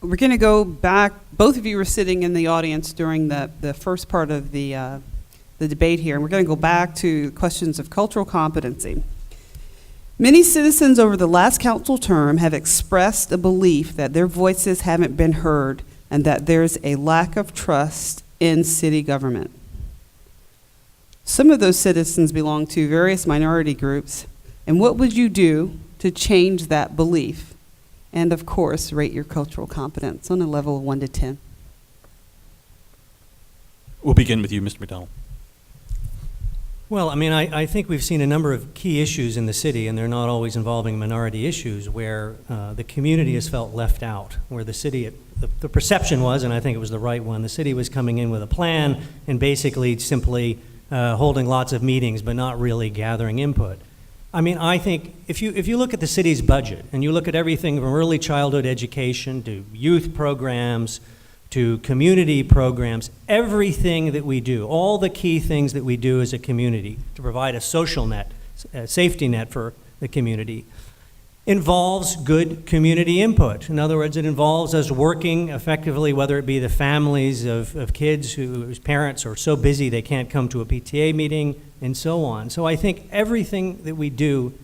We're going to go back. Both of you were sitting in the audience during the first part of the debate here, and we're going to go back to questions of cultural competency. Many citizens over the last council term have expressed a belief that their voices haven't been heard and that there's a lack of trust in city government. Some of those citizens belong to various minority groups, and what would you do to change that belief? And of course, rate your cultural competence on a level of 1 to 10. We'll begin with you, Mr. McDonald. Well, I mean, I think we've seen a number of key issues in the city, and they're not always involving minority issues, where the community has felt left out, where the city, the perception was, and I think it was the right one, the city was coming in with a plan and basically simply holding lots of meetings but not really gathering input. I mean, I think if you look at the city's budget and you look at everything from early childhood education to youth programs to community programs, everything that we do, all the key things that we do as a community to provide a social net, a safety net for the community, involves good community input. In other words, it involves us working effectively, whether it be the families of kids whose parents are so busy they can't come to a PTA meeting and so on. So I think everything that we do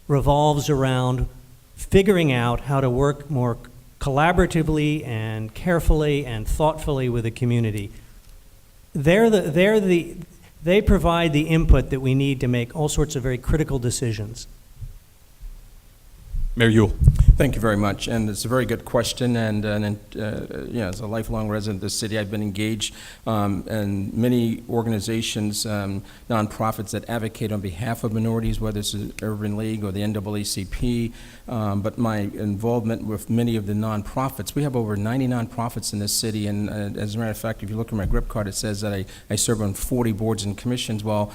revolves around figuring out how to work more collaboratively and carefully and thoughtfully with the community. They provide the input that we need to make all sorts of very critical decisions. Mayor Ewell. Thank you very much, and it's a very good question. And as a lifelong resident of the city, I've been engaged in many organizations, nonprofits that advocate on behalf of minorities, whether it's the Urban League or the NAACP. But my involvement with many of the nonprofits, we have over 90 nonprofits in this city, and as a matter of fact, if you look at my grip card, it says that I serve on 40 boards and commissions. Well,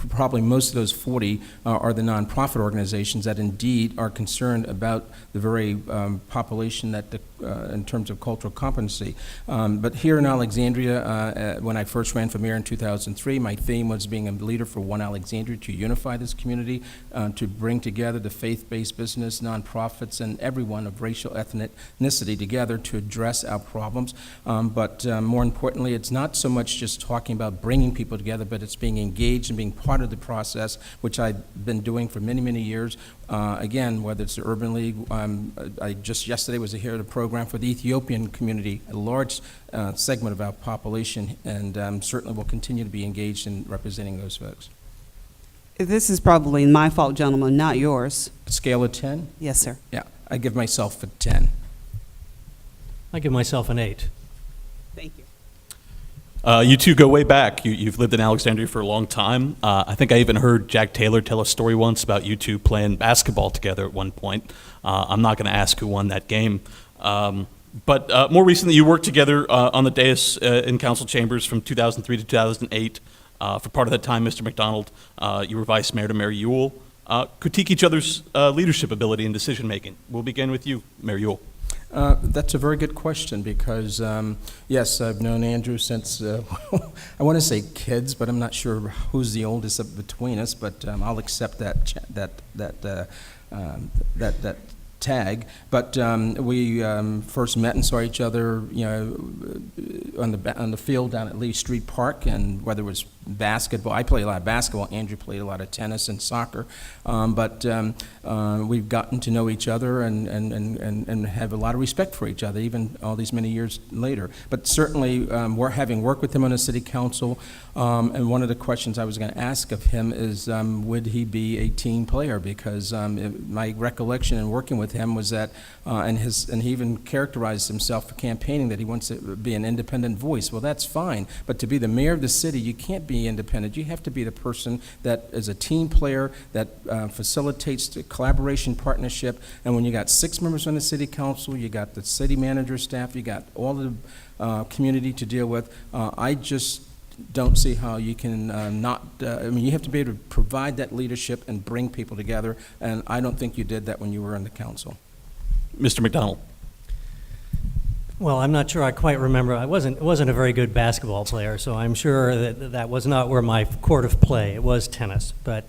probably most of those 40 are the nonprofit organizations that indeed are concerned about the very population that in terms of cultural competency. But here in Alexandria, when I first ran for mayor in 2003, my theme was being a leader for One Alexandria, to unify this community, to bring together the faith-based business, nonprofits, and everyone of racial ethnicity together to address our problems. But more importantly, it's not so much just talking about bringing people together, but it's being engaged and being part of the process, which I've been doing for many, many years. Again, whether it's the Urban League, I just yesterday was here at a program for the Ethiopian community, a large segment of our population, and certainly will continue to be engaged in representing those folks. This is probably my fault, gentlemen, not yours. A scale of 10? Yes, sir. Yeah, I give myself a 10. I give myself an 8. Thank you. You two go way back. You've lived in Alexandria for a long time. I think I even heard Jack Taylor tell a story once about you two playing basketball together at one point. I'm not going to ask who won that game. But more recently, you worked together on the dais in council chambers from 2003 to 2008. For part of that time, Mr. McDonald, you were vice mayor to Mayor Ewell. Critique each other's leadership ability and decision-making. We'll begin with you, Mayor Ewell. That's a very good question because, yes, I've known Andrew since, I want to say kids, but I'm not sure who's the oldest between us, but I'll accept that tag. But we first met and saw each other, on the field down at Lee Street Park, and whether it was basketball, I played a lot of basketball. Andrew played a lot of tennis and soccer. But we've gotten to know each other and have a lot of respect for each other, even all these many years later. But certainly, we're having worked with him on the city council, and one of the questions I was going to ask of him is, would he be a team player? Because my recollection in working with him was that, and he even characterized himself for campaigning that he wants to be an independent voice. Well, that's fine, but to be the mayor of the city, you can't be independent. You have to be the person that is a team player, that facilitates the collaboration, partnership. And when you got 6 members on the city council, you got the city manager staff, you got all the community to deal with, I just don't see how you can you have to be able to provide that leadership and bring people together, and I don't think you did that when you were in the council. Mr. McDonald. Well, I'm not sure I quite remember. I wasn't a very good basketball player, so I'm sure that was not where my court of play. It was tennis. But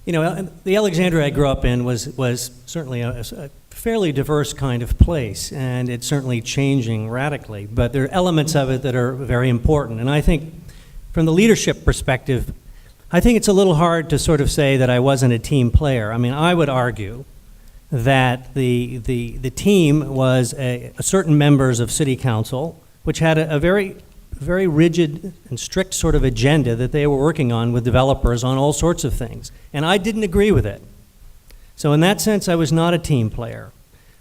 You know, the Alexandria I grew up in was certainly a fairly diverse kind of place, and it's certainly changing radically. But there are elements of it that are very important. And I think from the leadership perspective, I think it's a little hard to sort of say that I wasn't a team player. I mean, I would argue that the team was a certain members of city council, which had a very rigid and strict sort of agenda that they were working on with developers on all sorts of things. And I didn't agree with it. So in that sense, I was not a team player.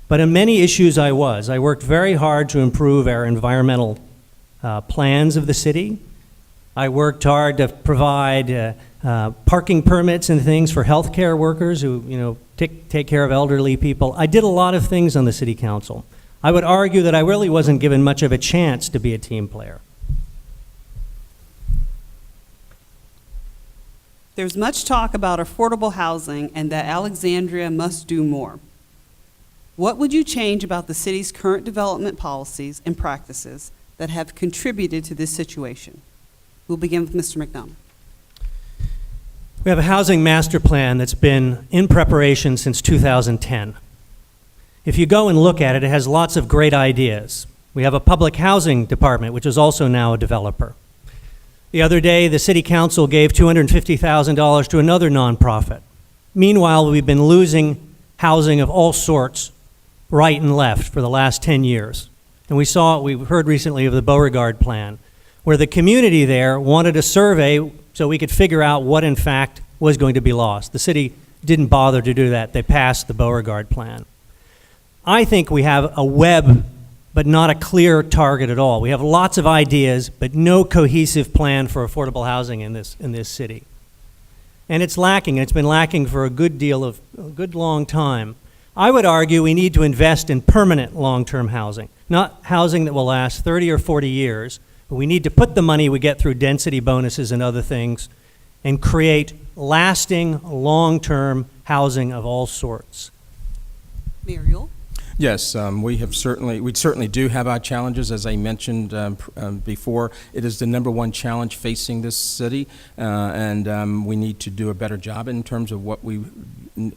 But in many issues I was. I worked very hard to improve our environmental plans of the city. I worked hard to provide parking permits and things for healthcare workers who, you know, take care of elderly people. I did a lot of things on the city council. I would argue that I really wasn't given much of a chance to be a team player. There's much talk about affordable housing and that Alexandria must do more. What would you change about the city's current development policies and practices that have contributed to this situation? We'll begin with Mr. McDonald. We have a housing master plan that's been in preparation since 2010. If you go and look at it, it has lots of great ideas. We have a public housing department, which is also now a developer. The other day, the city council gave $250,000 to another nonprofit. Meanwhile, we've been losing housing of all sorts, right and left, for the last 10 years. And we heard recently of the Beauregard plan, where the community there wanted a survey so we could figure out what, in fact, was going to be lost. The city didn't bother to do that. They passed the Beauregard plan. I think we have a web, but not a clear target at all. We have lots of ideas, but no cohesive plan for affordable housing in this city. And it's lacking. It's been lacking for a good long time. I would argue we need to invest in permanent long-term housing, not housing that will last 30 or 40 years. But we need to put the money we get through density bonuses and other things and create lasting, long-term housing of all sorts. Mayoral? Yes, we certainly do have our challenges, as I mentioned before. It is the number one challenge facing this city, and we need to do a better job in terms of what we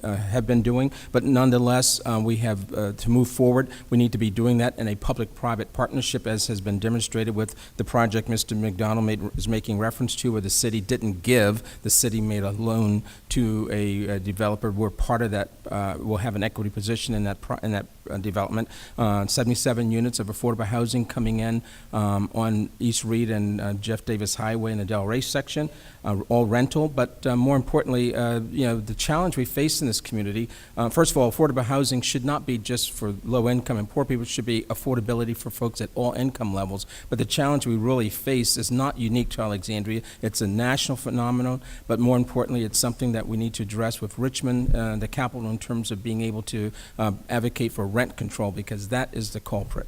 have been doing. But nonetheless, we have to move forward. We need to be doing that in a public-private partnership, as has been demonstrated with the project Mr. McDonald is making reference to, where the city didn't give. The city made a loan to a developer. We're part of that. We'll have an equity position in that development. 77 units of affordable housing coming in on East Reed and Jeff Davis Highway in the Del Rey section, all rental. But more importantly, the challenge we face in this community, first of all, affordable housing should not be just for low income and poor people. It should be affordability for folks at all income levels. But the challenge we really face is not unique to Alexandria. It's a national phenomenon, but more importantly, it's something that we need to address with Richmond, the capital, in terms of being able to advocate for rent control, because that is the culprit.